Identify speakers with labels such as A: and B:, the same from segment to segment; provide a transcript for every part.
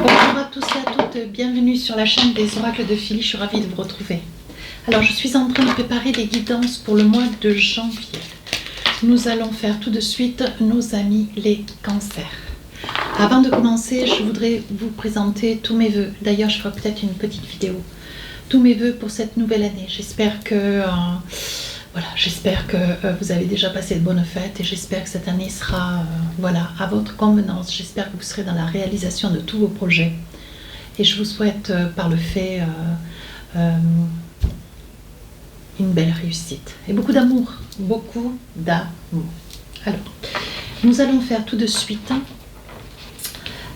A: Bonjour à tous et à toutes, bienvenue sur la chaîne des oracles de Philly, je suis ravie de vous retrouver. Alors je suis en train de préparer des guidances pour le mois de janvier. Nous allons faire tout de suite nos amis les cancers. Avant de commencer, je voudrais vous présenter tous mes vœux. D'ailleurs, je ferai peut-être une petite vidéo. Tous mes vœux pour cette nouvelle année. J'espère que vous avez déjà passé de bonnes fêtes et j'espère que cette année sera à votre convenance. J'espère que vous serez dans la réalisation de tous vos projets. Et je vous souhaite par le fait une belle réussite et beaucoup d'amour. Beaucoup d'amour. Alors, nous allons faire tout de suite.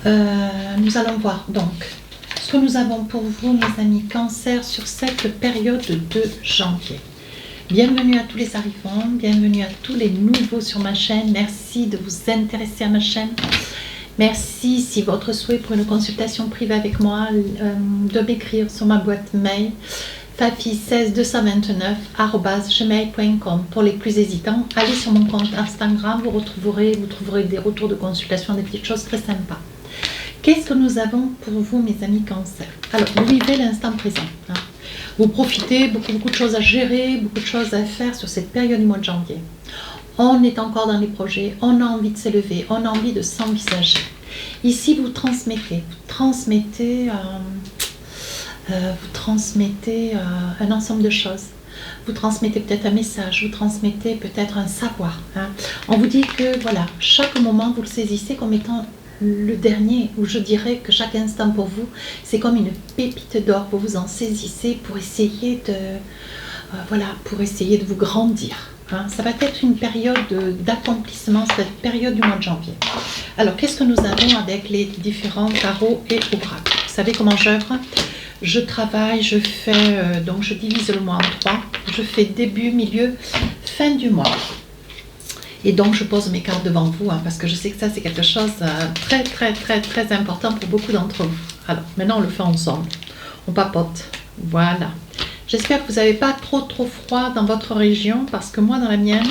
A: Nous allons voir donc ce que nous avons pour vous, mes amis Cancer, sur cette période de janvier. Bienvenue à tous les arrivants, bienvenue à tous les nouveaux sur ma chaîne. Merci de vous intéresser à ma chaîne. Merci, si votre souhait pour une consultation privée avec moi, de m'écrire sur ma boîte mail fafi16229@gmail.com. Pour les plus hésitants, allez sur mon compte Instagram, vous trouverez des retours de consultation, des petites choses très sympas. Qu'est-ce que nous avons pour vous, mes amis Cancer? Alors, vous vivez l'instant présent. Vous profitez, beaucoup de choses à gérer, beaucoup de choses à faire sur cette période du mois de janvier. On est encore dans les projets, on a envie de s'élever, on a envie de s'envisager. Ici, vous transmettez un ensemble de choses. Vous transmettez peut-être un message, vous transmettez peut-être un savoir. On vous dit que voilà, chaque moment, vous le saisissez comme étant le dernier, où je dirais que chaque instant pour vous, c'est comme une pépite d'or, vous vous en saisissez pour essayer de vous grandir. Ça va être une période d'accomplissement, cette période du mois de janvier. Alors, qu'est-ce que nous avons avec les différents tarots et oracles? Vous savez comment j'œuvre? Je travaille, je divise le mois en 3. Je fais début, milieu, fin du mois. Et donc, je pose mes cartes devant vous, parce que je sais que ça, c'est quelque chose de très important pour beaucoup d'entre vous. Alors, maintenant, on le fait ensemble. On papote. Voilà. J'espère que vous n'avez pas trop froid dans votre région, parce que moi, dans la mienne,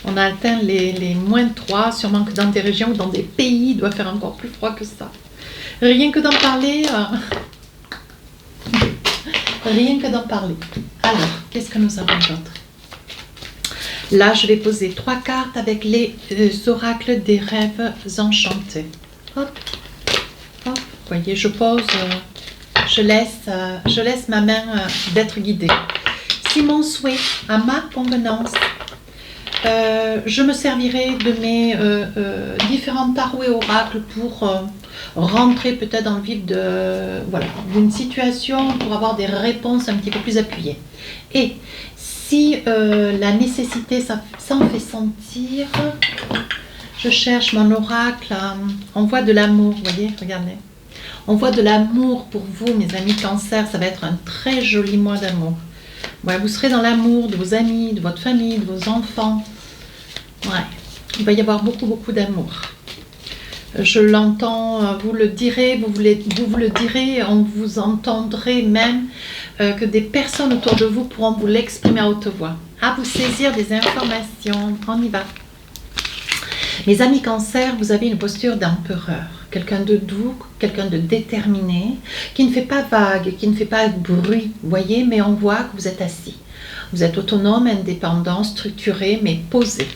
A: on a atteint les -3, sûrement que dans des régions ou dans des pays, il doit faire encore plus froid que ça. Rien que d'en parler... Rien que d'en parler. Alors, qu'est-ce que nous avons d'autre? Là, je vais poser 3 cartes avec les oracles des rêves enchantés. Hop, hop. Vous voyez, je pose, je laisse ma main d'être guidée. Si mon souhait, à ma convenance, je me servirai de mes différents tarots et oracles pour rentrer peut-être dans le vif d'une situation, pour avoir des réponses un petit peu plus appuyées. Et si la nécessité s'en fait sentir, je cherche mon oracle, on voit de l'amour, vous voyez, regardez. On voit de l'amour pour vous, mes amis Cancer, ça va être un très joli mois d'amour. Ouais, vous serez dans l'amour de vos amis, de votre famille, de vos enfants. Ouais, il va y avoir beaucoup d'amour. Je l'entends, vous le direz, vous le direz, on vous entendrez même que des personnes autour de vous pourront vous l'exprimer à haute voix. À vous saisir des informations, on y va. Mes amis Cancer, vous avez une posture d'empereur, quelqu'un de doux, quelqu'un de déterminé, qui ne fait pas vague, qui ne fait pas bruit, vous voyez, mais on voit que vous êtes assis. Vous êtes autonome, indépendant, structuré, mais posé.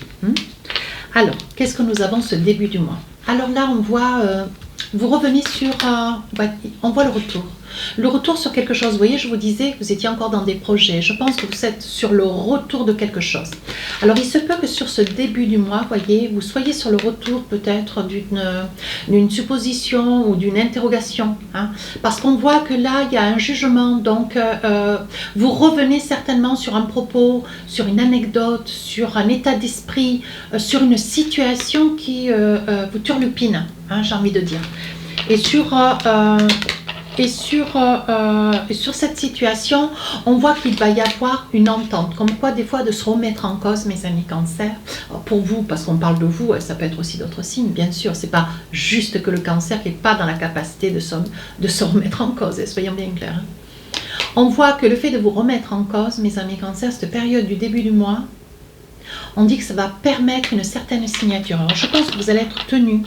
A: Alors, qu'est-ce que nous avons ce début du mois? Alors là, on voit, vous revenez sur, on voit le retour. Le retour sur quelque chose, vous voyez, je vous disais que vous étiez encore dans des projets. Je pense que vous êtes sur le retour de quelque chose. Alors, il se peut que sur ce début du mois, vous voyez, vous soyez sur le retour peut-être d'une supposition ou d'une interrogation. Parce qu'on voit que là, il y a un jugement. Donc, vous revenez certainement sur un propos, sur une anecdote, sur un état d'esprit, sur une situation qui vous turlupine, j'ai envie de dire. Et sur cette situation, on voit qu'il va y avoir une entente, comme quoi des fois de se remettre en cause, mes amis Cancer. Alors pour vous, parce qu'on parle de vous, ça peut être aussi d'autres signes, bien sûr. C'est pas juste que le Cancer qui n'est pas dans la capacité de se remettre en cause, soyons bien clairs. On voit que le fait de vous remettre en cause, mes amis Cancer, cette période du début du mois, On dit que ça va permettre une certaine signature. Alors, je pense que vous allez être tenu.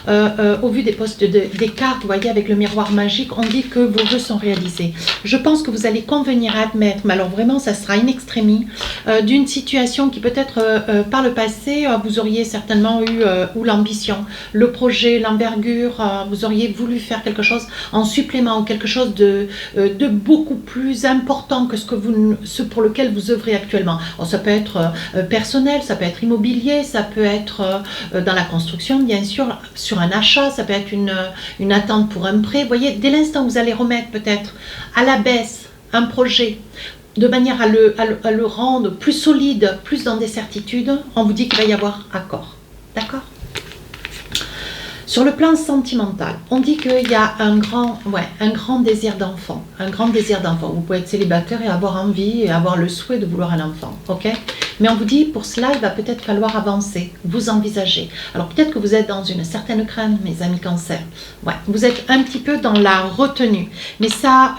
A: Au vu des postes des cartes, vous voyez, avec le miroir magique, on dit que vos vœux sont réalisés. Je pense que vous allez convenir à admettre, mais alors vraiment, ça sera in extremis, d'une situation qui peut-être par le passé, vous auriez certainement eu ou l'ambition, le projet, l'envergure, vous auriez voulu faire quelque chose en supplément ou quelque chose de beaucoup plus important que ce pour lequel vous œuvrez actuellement. Alors, ça peut être personnel, ça peut être immobilier, ça peut être dans la construction, bien sûr, sur un achat, ça peut être une attente pour un prêt. Vous voyez, dès l'instant où vous allez remettre peut-être à la baisse un projet, de manière à le rendre plus solide, plus dans des certitudes, on vous dit qu'il va y avoir accord. D'accord ? Sur le plan sentimental, on dit qu'il y a un grand désir d'enfant. Un grand désir d'enfant. Vous pouvez être célibataire et avoir envie et avoir le souhait de vouloir un enfant. Ok ? Mais on vous dit, pour cela, il va peut-être falloir avancer, vous envisager. Alors peut-être que vous êtes dans une certaine crainte, mes amis cancer. Ouais, vous êtes un petit peu dans la retenue. Mais ça,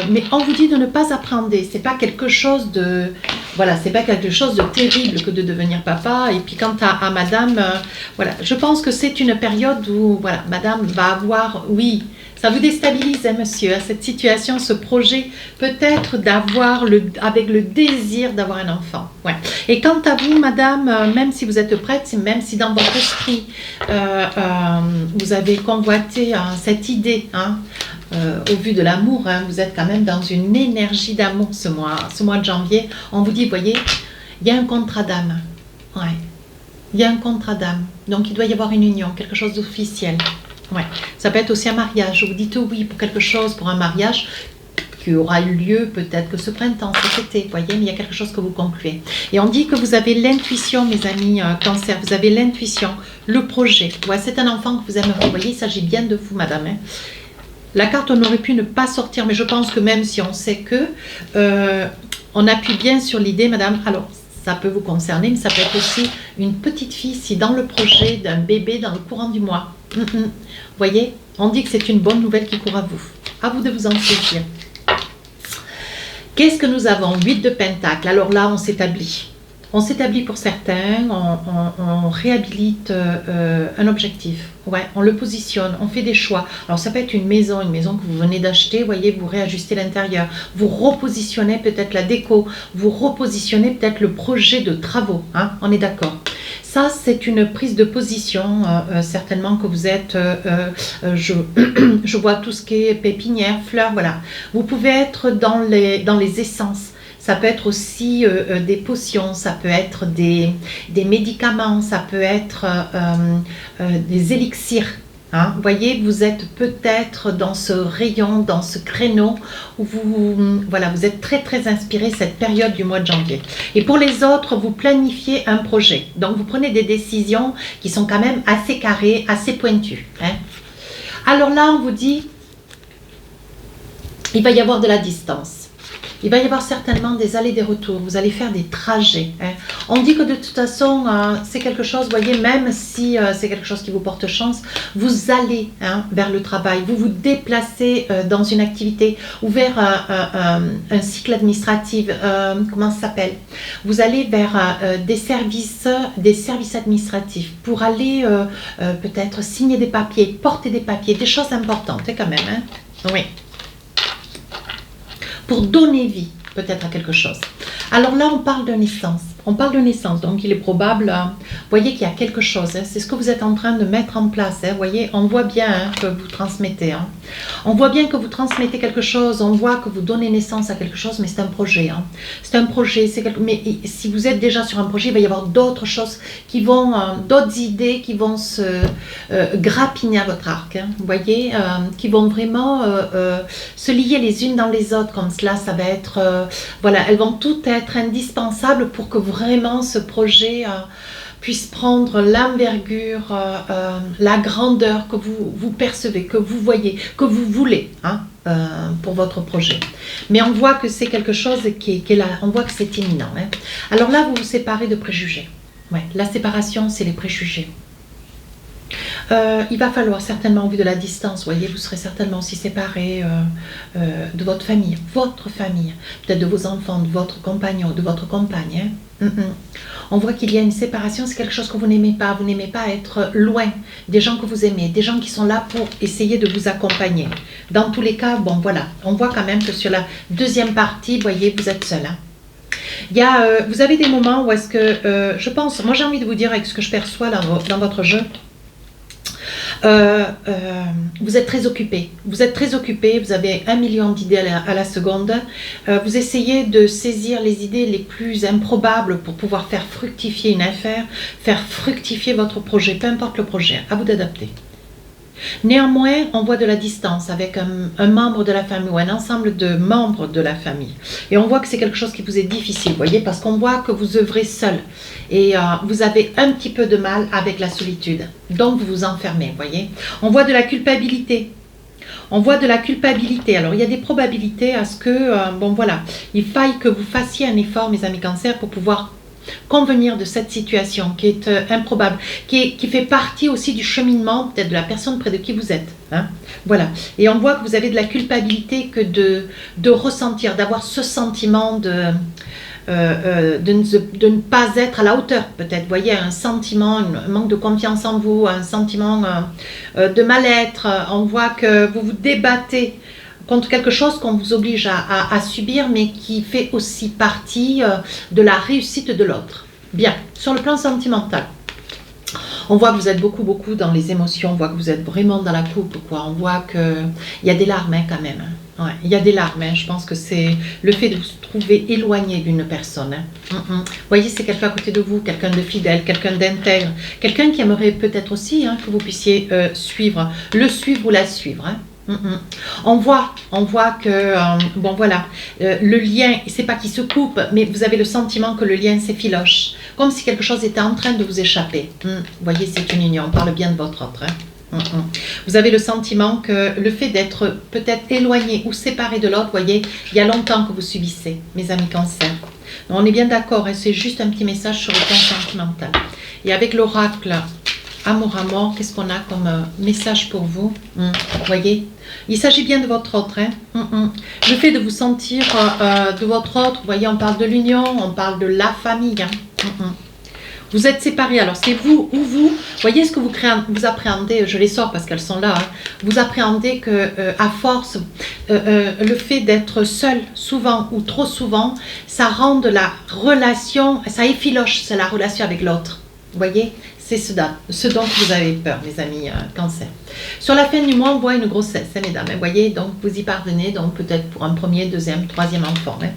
A: mais on vous dit de ne pas appréhender. C'est pas quelque chose de... Voilà, c'est pas quelque chose de terrible que de devenir papa. Et puis quant à madame, voilà, je pense que c'est une période où, voilà, madame va avoir, oui, ça vous déstabilise, hein, monsieur, cette situation, ce projet, peut-être d'avoir avec le désir d'avoir un enfant. Ouais. Et quant à vous, madame, même si vous êtes prête, même si dans votre esprit, vous avez convoité cette idée, hein, au vu de l'amour, hein, vous êtes quand même dans une énergie d'amour ce mois de janvier. On vous dit, vous voyez, il y a un contrat d'âme. Ouais. Il y a un contrat d'âme. Donc, il doit y avoir une union, quelque chose d'officiel. Ouais. Ça peut être aussi un mariage. Vous dites oui pour quelque chose, pour un mariage qui aura eu lieu peut-être que ce printemps, cet été, vous voyez, mais il y a quelque chose que vous concluez. Et on dit que vous avez l'intuition, mes amis cancer, vous avez l'intuition, le projet. Ouais, c'est un enfant que vous aimeriez. Vous voyez, il s'agit bien de vous, madame. Hein. La carte, on aurait pu ne pas sortir, mais je pense que même si on sait que, on appuie bien sur l'idée, madame. Alors, ça peut vous concerner, mais ça peut être aussi une petite fille, si dans le projet d'un bébé dans le courant du mois. Vous voyez, on dit que c'est une bonne nouvelle qui court à vous. À vous de vous en saisir. Qu'est-ce que nous avons? 8 de Pentacle. Alors là, on s'établit. On s'établit pour certains, on réhabilite un objectif. Ouais, on le positionne, on fait des choix. Alors ça peut être une maison que vous venez d'acheter, voyez, vous réajustez l'intérieur, vous repositionnez peut-être la déco, vous repositionnez peut-être le projet de travaux, hein, on est d'accord. Ça, c'est une prise de position, certainement que vous êtes, je vois tout ce qui est pépinière, fleurs, voilà. Vous pouvez être dans les essences. Ça peut être aussi des potions, ça peut être des médicaments, ça peut être des élixirs. Hein. Vous voyez, vous êtes peut-être dans ce rayon, dans ce créneau où vous êtes très très inspiré cette période du mois de janvier. Et pour les autres, vous planifiez un projet. Donc vous prenez des décisions qui sont quand même assez carrées, assez pointues. Hein. Alors là, on vous dit, il va y avoir de la distance. Il va y avoir certainement des allers, des retours. Vous allez faire des trajets. Hein. On dit que de toute façon, c'est quelque chose, vous voyez, même si c'est quelque chose qui vous porte chance, vous allez vers le travail, vous vous déplacez dans une activité ou vers un cycle administratif, comment ça s'appelle? Vous allez vers des services administratifs pour aller peut-être signer des papiers, porter des papiers, des choses importantes quand même. Hein. Oui. Pour donner vie peut-être à quelque chose. Alors là, on parle de naissance. On parle de naissance, donc il est probable, vous voyez qu'il y a quelque chose, hein, c'est ce que vous êtes en train de mettre en place, hein, vous voyez, on voit bien que vous transmettez, hein. On voit bien que vous transmettez quelque chose, on voit que vous donnez naissance à quelque chose, mais c'est un projet, hein. C'est un projet, mais si vous êtes déjà sur un projet, il va y avoir d'autres choses qui vont, d'autres idées qui vont se grappiner à votre arc, hein, vous voyez, qui vont vraiment se lier les unes dans les autres, comme cela, ça va être, voilà, elles vont toutes être indispensables pour que vraiment ce projet puisse prendre l'envergure, la grandeur que vous percevez, que vous voyez, que vous voulez hein, pour votre projet. Mais on voit que c'est quelque chose qui est là, on voit que c'est imminent. Hein. Alors là, vous vous séparez de préjugés. Ouais, la séparation, c'est les préjugés. Il va falloir certainement, au vu de la distance, voyez, vous serez certainement aussi séparés de votre famille, peut-être de vos enfants, de votre compagnon, de votre compagne. Hein. On voit qu'il y a une séparation, c'est quelque chose que vous n'aimez pas être loin des gens que vous aimez, des gens qui sont là pour essayer de vous accompagner. Dans tous les cas, bon voilà, on voit quand même que sur la deuxième partie, voyez, vous êtes seul. Hein. Vous avez des moments où est-ce que, je pense, moi j'ai envie de vous dire avec ce que je perçois dans votre jeu, vous êtes très occupé, vous avez 1 million d'idées à la seconde, vous essayez de saisir les idées les plus improbables pour pouvoir faire fructifier une affaire, faire fructifier votre projet, peu importe le projet, à vous d'adapter. Néanmoins, on voit de la distance avec un membre de la famille ou un ensemble de membres de la famille. Et on voit que c'est quelque chose qui vous est difficile, vous voyez, parce qu'on voit que vous œuvrez seul. Et vous avez un petit peu de mal avec la solitude. Donc, vous vous enfermez, vous voyez. On voit de la culpabilité. Alors, il y a des probabilités à ce que, bon voilà, il faille que vous fassiez un effort, mes amis Cancer, pour pouvoir convenir de cette situation qui est improbable, qui fait partie aussi du cheminement peut-être de la personne près de qui vous êtes. Hein. Voilà. Et on voit que vous avez de la culpabilité que de ressentir, d'avoir ce sentiment de ne pas être à la hauteur, peut-être. Vous voyez, un sentiment, un manque de confiance en vous, un sentiment de mal-être. On voit que vous vous débattez contre quelque chose qu'on vous oblige à subir, mais qui fait aussi partie de la réussite de l'autre. Bien, sur le plan sentimental, on voit que vous êtes beaucoup dans les émotions, on voit que vous êtes vraiment dans la coupe, quoi. On voit qu'il y a des larmes hein, quand même. Ouais, il y a des larmes, hein. Je pense que c'est le fait de vous trouver éloigné d'une personne. Hein. Vous voyez, c'est quelqu'un à côté de vous, quelqu'un de fidèle, quelqu'un d'intègre, quelqu'un qui aimerait peut-être aussi hein, que vous puissiez le suivre ou la suivre. Hein. On voit que, bon voilà, le lien, c'est pas qu'il se coupe, mais vous avez le sentiment que le lien s'effiloche, comme si quelque chose était en train de vous échapper. Vous voyez, c'est une union, on parle bien de votre autre. Hein. Vous avez le sentiment que le fait d'être peut-être éloigné ou séparé de l'autre, voyez, il y a longtemps que vous subissez, mes amis Cancer. On est bien d'accord, hein, c'est juste un petit message sur le plan sentimental. Et avec l'oracle Amour à mort, qu'est-ce qu'on a comme message pour vous? Voyez, il s'agit bien de votre autre. Hein. Le fait de vous sentir de votre autre, vous voyez, on parle de l'union, on parle de la famille. Hein. Vous êtes séparés, alors c'est vous ou vous. Voyez ce que vous appréhendez, je les sors parce qu'elles sont là. Hein. Vous appréhendez que à force, le fait d'être seul souvent ou trop souvent, ça rend de la relation, ça effiloche, c'est la relation avec l'autre. Vous voyez, c'est ce dont vous avez peur, mes amis Cancer. Sur la fin du mois, on voit une grossesse, hein, mesdames. Vous voyez, donc vous y parvenez, donc peut-être pour un premier, deuxième, troisième enfant. Hein.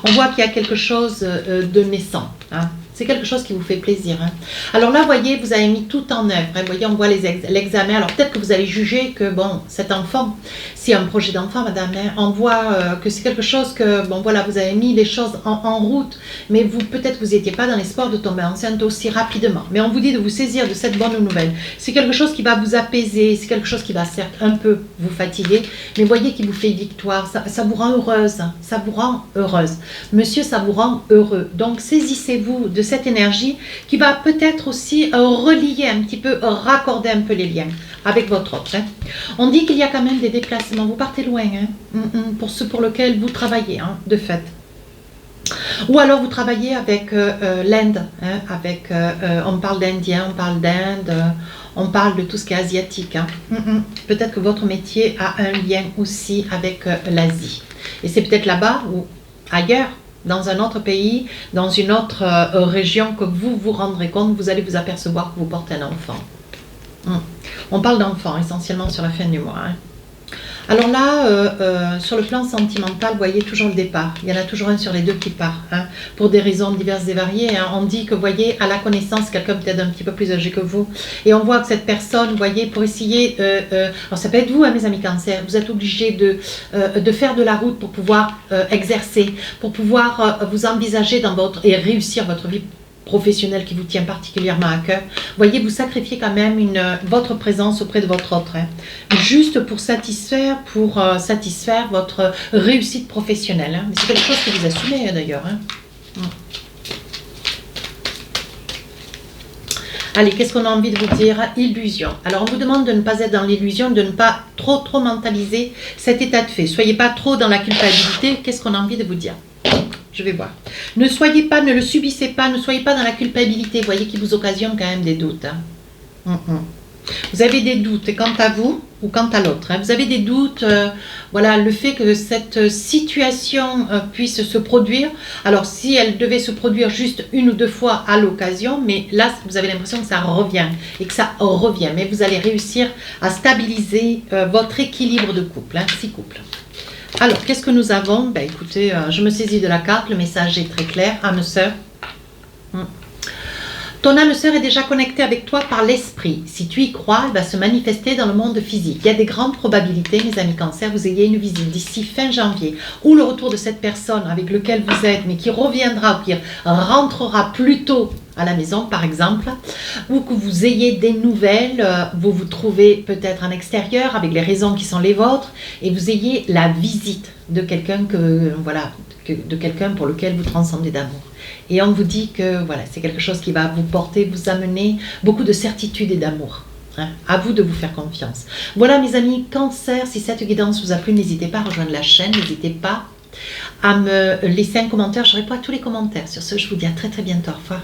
A: On voit qu'il y a quelque chose de naissant. Hein. C'est quelque chose qui vous fait plaisir. Hein. Alors là, vous voyez, vous avez mis tout en œuvre. Hein. Vous voyez, on voit l'examen. Alors peut-être que vous allez juger que, bon, cet enfant, c'est un projet d'enfant, madame. Hein. On voit que c'est quelque chose que, bon, voilà, vous avez mis les choses en route. Mais vous, peut-être vous n'étiez pas dans l'espoir de tomber enceinte aussi rapidement. Mais on vous dit de vous saisir de cette bonne nouvelle. C'est quelque chose qui va vous apaiser. C'est quelque chose qui va certes un peu vous fatiguer. Mais voyez qu'il vous fait victoire. Ça vous rend heureuse. Ça vous rend heureuse. Monsieur, ça vous rend heureux. Donc, saisissez-vous de cette énergie qui va peut-être aussi relier un petit peu, raccorder un peu les liens avec votre autre. Hein. On dit qu'il y a quand même des déplacements. Vous partez loin hein, pour ceux pour lesquels vous travaillez, hein, de fait. Ou alors vous travaillez avec l'Inde, hein, on parle d'Indien, on parle d'Inde, on parle de tout ce qui est asiatique. Hein. Peut-être que votre métier a un lien aussi avec l'Asie. Et c'est peut-être là-bas ou ailleurs, dans un autre pays, dans une autre région, que vous vous rendrez compte, vous allez vous apercevoir que vous portez un enfant. On parle d'enfant essentiellement sur la fin du mois. Hein. Alors là, sur le plan sentimental, vous voyez toujours le départ. Il y en a toujours un sur les deux qui part, hein, pour des raisons diverses et variées. Hein. On dit que, vous voyez, à la connaissance, quelqu'un peut-être un petit peu plus âgé que vous. Et on voit que cette personne, vous voyez, pour essayer... alors ça peut être vous, hein, mes amis Cancer, vous êtes obligés de faire de la route pour pouvoir exercer, pour pouvoir vous envisager dans et réussir votre vie professionnel qui vous tient particulièrement à cœur. Voyez, vous sacrifiez quand même votre présence auprès de votre autre, hein, juste pour satisfaire votre réussite professionnelle. Hein. Mais c'est quelque chose que vous assumez d'ailleurs. Hein. Allez, qu'est-ce qu'on a envie de vous dire? Illusion. Alors, on vous demande de ne pas être dans l'illusion, de ne pas trop mentaliser cet état de fait. Soyez pas trop dans la culpabilité. Qu'est-ce qu'on a envie de vous dire? Je vais voir. Ne soyez pas, ne le subissez pas, ne soyez pas dans la culpabilité. Vous voyez qu'il vous occasionne quand même des doutes. Hein. Vous avez des doutes quant à vous ou quant à l'autre. Hein. Vous avez des doutes, voilà, le fait que cette situation puisse se produire. Alors, si elle devait se produire juste une ou deux fois à l'occasion, mais là, vous avez l'impression que ça revient et que ça revient. Mais vous allez réussir à stabiliser votre équilibre de couple, hein, 6 couples. Alors, qu'est-ce que nous avons? Ben, écoutez, je me saisis de la carte, le message est très clair. Âme sœur. Ton âme sœur est déjà connectée avec toi par l'esprit. Si tu y crois, elle va se manifester dans le monde physique. Il y a des grandes probabilités, mes amis Cancer, vous ayez une visite d'ici fin janvier, ou le retour de cette personne avec laquelle vous êtes, mais qui reviendra, ou qui rentrera plus tôt à la maison, par exemple, ou que vous ayez des nouvelles, vous vous trouvez peut-être en extérieur avec les raisons qui sont les vôtres, et vous ayez la visite de quelqu'un de quelqu'un pour lequel vous transcendez d'amour. Et on vous dit que voilà, c'est quelque chose qui va vous porter, vous amener beaucoup de certitude et d'amour. Hein. À vous de vous faire confiance. Voilà mes amis Cancer, si cette guidance vous a plu, n'hésitez pas à rejoindre la chaîne, n'hésitez pas à me laisser un commentaire. Je réponds à tous les commentaires. Sur ce, je vous dis à très bientôt. Au revoir.